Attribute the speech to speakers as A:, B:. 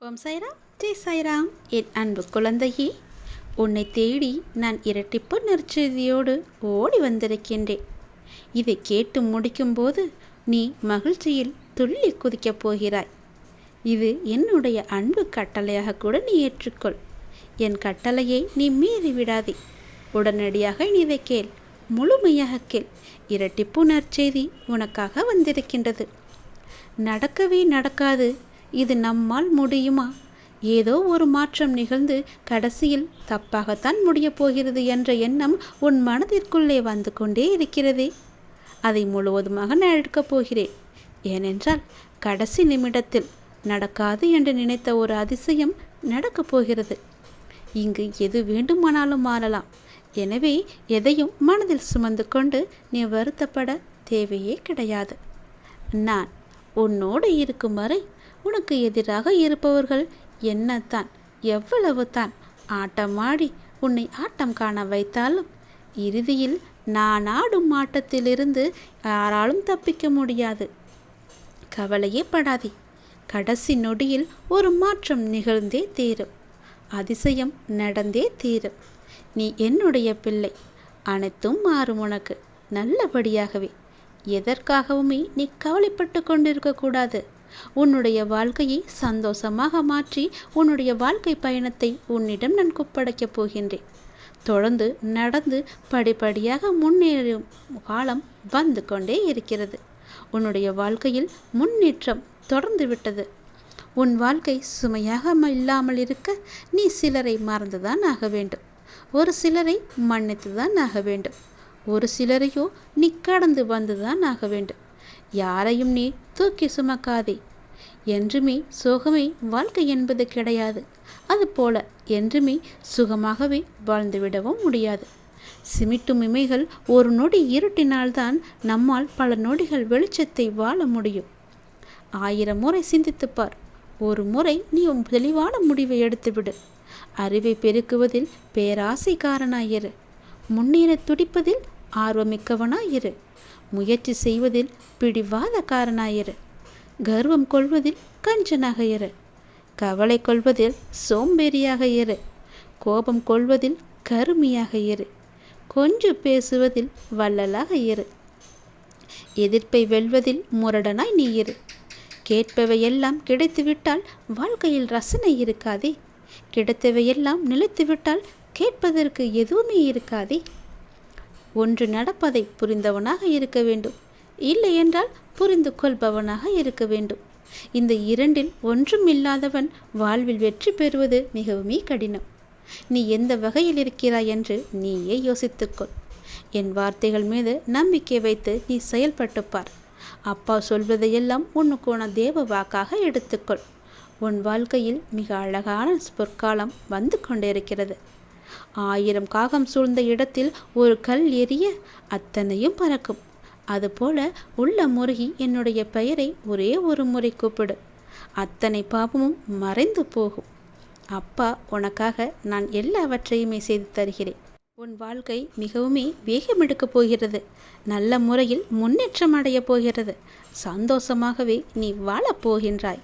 A: ஓம் சாய்ராம், ஜெய் சாய்ராம். என் அன்பு குழந்தையே, உன்னை தேடி நான் இரட்டிப்பு நற்செய்தியோடு ஓடி வந்திருக்கின்றேன். இதை கேட்டு முடிக்கும்போது நீ மகிழ்ச்சியில் துள்ளி குதிக்கப் போகிறாய். இது என்னுடைய அன்பு கட்டளையாக கூட நீ ஏற்றுக்கொள். என் கட்டளையை நீ மீறி விடாதே. உடனடியாக நீ இதை கேள், முழுமையாக கேள். இரட்டிப்பு நற்செய்தி உனக்காக வந்திருக்கின்றது. நடக்கவே நடக்காது, இது நம்மால் முடியுமா, ஏதோ ஒரு மாற்றம் நிகழ்ந்து கடைசியில் தப்பாகத்தான் முடியப் போகிறது என்ற எண்ணம் உன் மனதிற்குள்ளே வந்து கொண்டே இருக்கிறதே, அதை முழுவதுமாக நான் எடுக்கப் போகிறேன். ஏனென்றால் கடைசி நிமிடத்தில் நடக்காது என்று நினைத்த ஒரு அதிசயம் நடக்கப் போகிறது. இங்கு எது வேண்டுமானாலும் மாறலாம். எனவே எதையும் மனதில் சுமந்து கொண்டு நீ வருத்தப்பட தேவையே கிடையாது. நான் உன்னோடு இருக்கும் வரை உனக்கு எதிராக இருப்பவர்கள் என்னத்தான் எவ்வளவு தான் ஆட்டமாடி உன்னை ஆட்டம் காண வைத்தாலும் இறுதியில் நான் ஆடும் ஆட்டத்திலிருந்து யாராலும் தப்பிக்க முடியாது. கவலையே படாதே. கடைசி நொடியில் ஒரு மாற்றம் நிகழ்ந்தே தீரும். அதிசயம் நடந்தே தீரும். நீ என்னுடைய பிள்ளை. அனைத்தும் மாறும் உனக்கு நல்லபடியாகவே. எதற்காகவுமே நீ கவலைப்பட்டு கொண்டிருக்கக்கூடாது. உன்னுடைய வாழ்க்கையை சந்தோஷமாக மாற்றி உன்னுடைய வாழ்க்கை பயணத்தை உன்னிடம் நான் ஒப்படைக்கப் போகின்றேன். தொடர்ந்து நடந்து படிப்படியாக முன்னேறும் காலம் வந்து கொண்டே இருக்கிறது. உன்னுடைய வாழ்க்கையில் முன்னேற்றம் தொடர்ந்து விட்டது. உன் வாழ்க்கை சுமையாக இல்லாமல் இருக்க நீ சிலரை மறந்துதான் ஆக வேண்டும். ஒரு சிலரை மன்னித்துதான் ஆக வேண்டும். ஒரு சிலரையோ நீ கடந்து வந்துதான் ஆக வேண்டும். யாரையும் நீ தூக்கி சுமக்காதே. என்றுமே சோகமே வாழ்க்கை என்பது கிடையாது. அதுபோல என்றுமே சுகமாகவே வாழ்ந்துவிடவும் முடியாது. சிமிட்டும் இமைகள் ஒரு நொடி இருட்டினால்தான் நம்மால் பல நொடிகள் வெளிச்சத்தை வாழ முடியும். 1000 முறை சிந்தித்துப்பார். ஒரு முறை நீ தெளிவான முடிவை எடுத்துவிடு. அறிவை பெருக்குவதில் பேராசைக்காரனாயிரு. முன்னேற துடிப்பதில் ஆர்வமிக்கவனாயிரு. முயற்சி செய்வதில் பிடிவாதக்காரனாயிரு. கர்வம் கொள்வதில் கஞ்சனாக இரு. கவலை கொள்வதில் சோம்பேறியாக இரு. கோபம் கொள்வதில் கருமியாக இரு. கொஞ்சம் பேசுவதில் வள்ளலாக இரு. எதிர்ப்பை வெல்வதில் முரடனாய் நீ இரு. கேட்பவையெல்லாம் கிடைத்துவிட்டால் வாழ்க்கையில் ரசனை இருக்காதே. கிடைத்தவையெல்லாம் நிலைத்துவிட்டால் கேட்பதற்கு எதுவுமே இருக்காதே. ஒன்று நடப்பதை புரிந்தவனாக இருக்க வேண்டும். இல்லை என்றால் புரிந்து கொள்பவனாக இருக்க வேண்டும். இந்த இரண்டில் ஒன்றும் இல்லாதவன் வாழ்வில் வெற்றி பெறுவது மிகவும் கடினம். நீ எந்த வகையில் இருக்கிறாய் என்று நீயே யோசித்துக்கொள். என் வார்த்தைகள் மீது நம்பிக்கை வைத்து நீ செயல்பட்டு பார். அப்பா சொல்வதையெல்லாம் உனக்கான தேவ வாக்காக எடுத்துக்கொள். உன் வாழ்க்கையில் மிக அழகான பொற்காலம் வந்து கொண்டிருக்கிறது. 1000 காகம் சூழ்ந்த இடத்தில் ஒரு கல் எரிய அத்தனையும் பறக்கும். அதுபோல உள்ள முருகி என்னுடைய பெயரை ஒரே ஒரு முறை கூப்பிடு. அத்தனை பாவமும் மறைந்து போகும். அப்பா உனக்காக நான் எல்லாவற்றையுமே செய்து தருகிறேன். உன் வாழ்க்கை மிகவும் வேகமெடுக்கப் போகிறது. நல்ல முறையில் முன்னேற்றம் அடையப் போகிறது. சந்தோஷமாகவே நீ வாழப் போகின்றாய்.